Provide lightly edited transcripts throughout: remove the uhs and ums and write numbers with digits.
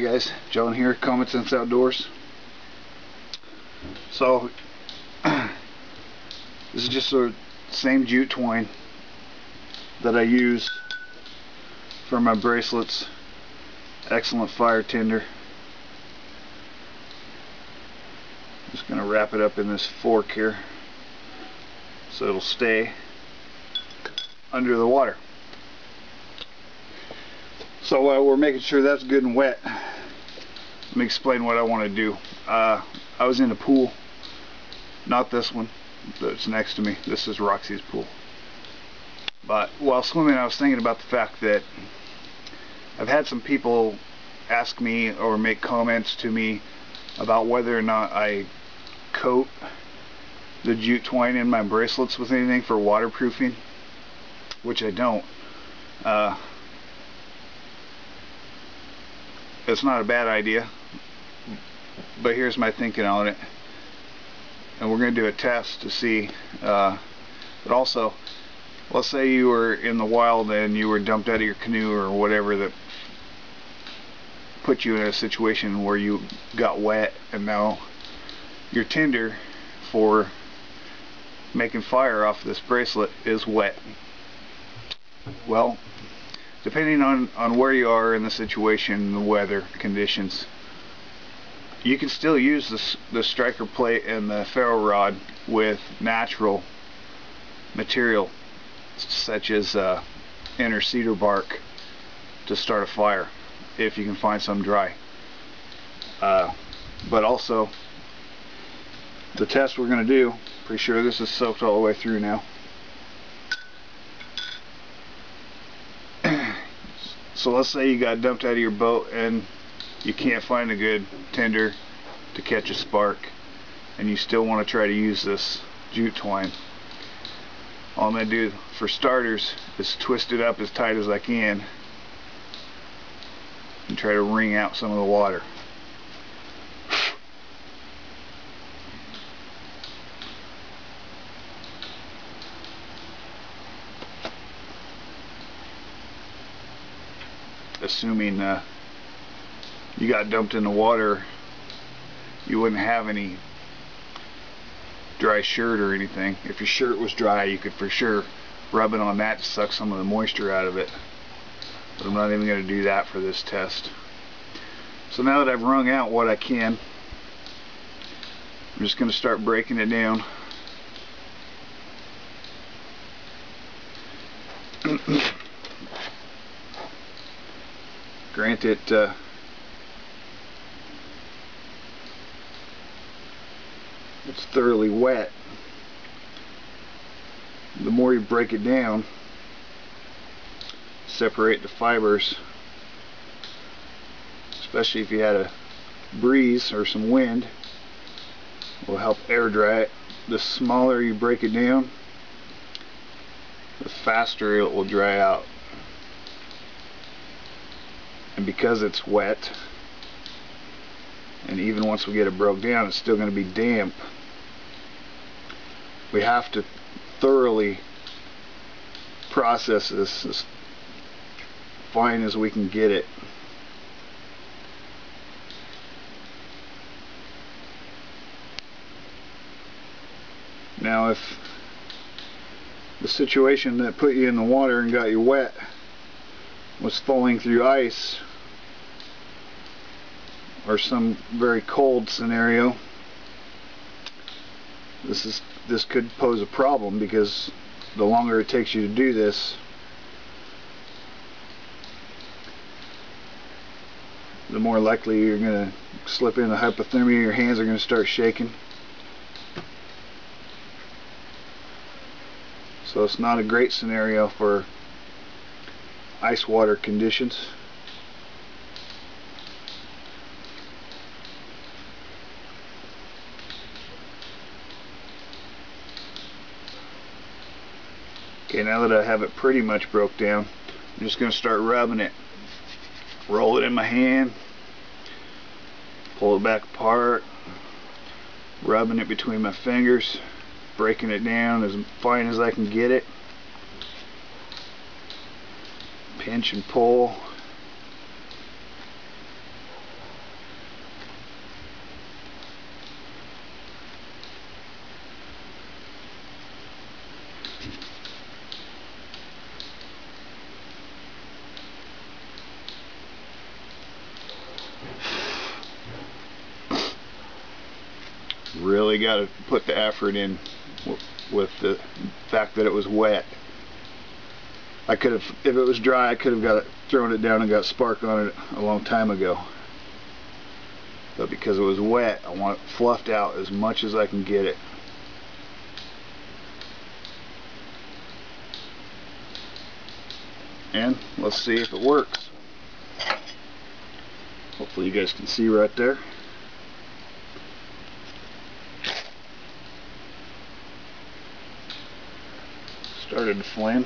Hi guys, John here, Common Sense Outdoors. So this is just the same jute twine that I use for my bracelets. Excellent fire tinder. Just going to wrap it up in this fork here so it'll stay under the water. So while we're making sure that's good and wet, let me explain what I want to do. I was in a pool, not this one that's next to me. This is Roxy's pool. But while swimming, I was thinking about the fact that I've had some people ask me or make comments to me about whether or not I coat the jute twine in my bracelets with anything for waterproofing, which I don't. It's not a bad idea, but here's my thinking on it, and we're going to do a test to see. But also, let's say you were in the wild and you were dumped out of your canoe or whatever that put you in a situation where you got wet, and now your tinder for making fire off this bracelet is wet. Well, depending on where you are in the situation, the weather conditions, you can still use the striker plate and the ferro rod with natural material such as inner cedar bark to start a fire if you can find some dry. But also, the test we're going to do, pretty sure this is soaked all the way through now. So let's say you got dumped out of your boat and you can't find a good tinder to catch a spark, and you still want to try to use this jute twine. All I'm going to do for starters is twist it up as tight as I can and try to wring out some of the water. Assuming you got dumped in the water, you wouldn't have any dry shirt or anything. If your shirt was dry, you could for sure rub it on that to suck some of the moisture out of it. But I'm not even going to do that for this test. So now that I've wrung out what I can, I'm just going to start breaking it down. Granted, it's thoroughly wet. The more you break it down, separate the fibers, especially if you had a breeze or some wind, will help air dry it. The smaller you break it down, the faster it will dry out. And because it's wet, and even once we get it broke down, it's still going to be damp, we have to thoroughly process this as fine as we can get it. Now, if the situation that put you in the water and got you wet was falling through ice or some very cold scenario, this could pose a problem, because the longer it takes you to do this, the more likely you're going to slip into hypothermia. Your hands are going to start shaking. So it's not a great scenario for ice water conditions. Okay, now that I have it pretty much broke down, I'm just going to start rubbing it. Roll it in my hand, pull it back apart, rubbing it between my fingers, breaking it down as fine as I can get it. Pinch and pull. really got to put the effort in with the fact that it was wet. I could have, if it was dry, I could have thrown it down and got spark on it a long time ago. But because it was wet, I want it fluffed out as much as I can get it. And let's see if it works. Hopefully you guys can see right there. Started to flame.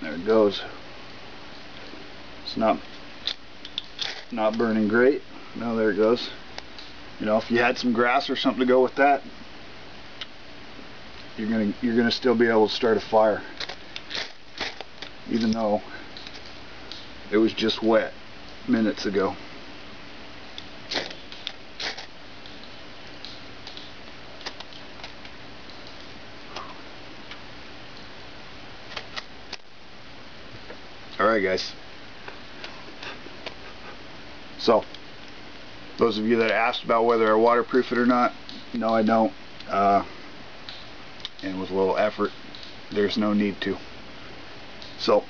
There it goes. It's not burning great. No, there it goes. You know, if you had some grass or something to go with that, you're gonna still be able to start a fire, even though it was just wet minutes ago. Alright guys, so those of you that asked about whether I waterproof it or not, no I don't, and with a little effort there's no need to. So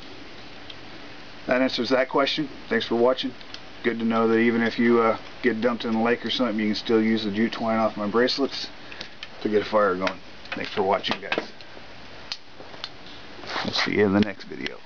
that answers that question. Thanks for watching. Good to know that even if you get dumped in a lake or something, you can still use the jute twine off my bracelets to get a fire going. Thanks for watching guys. We'll see you in the next video.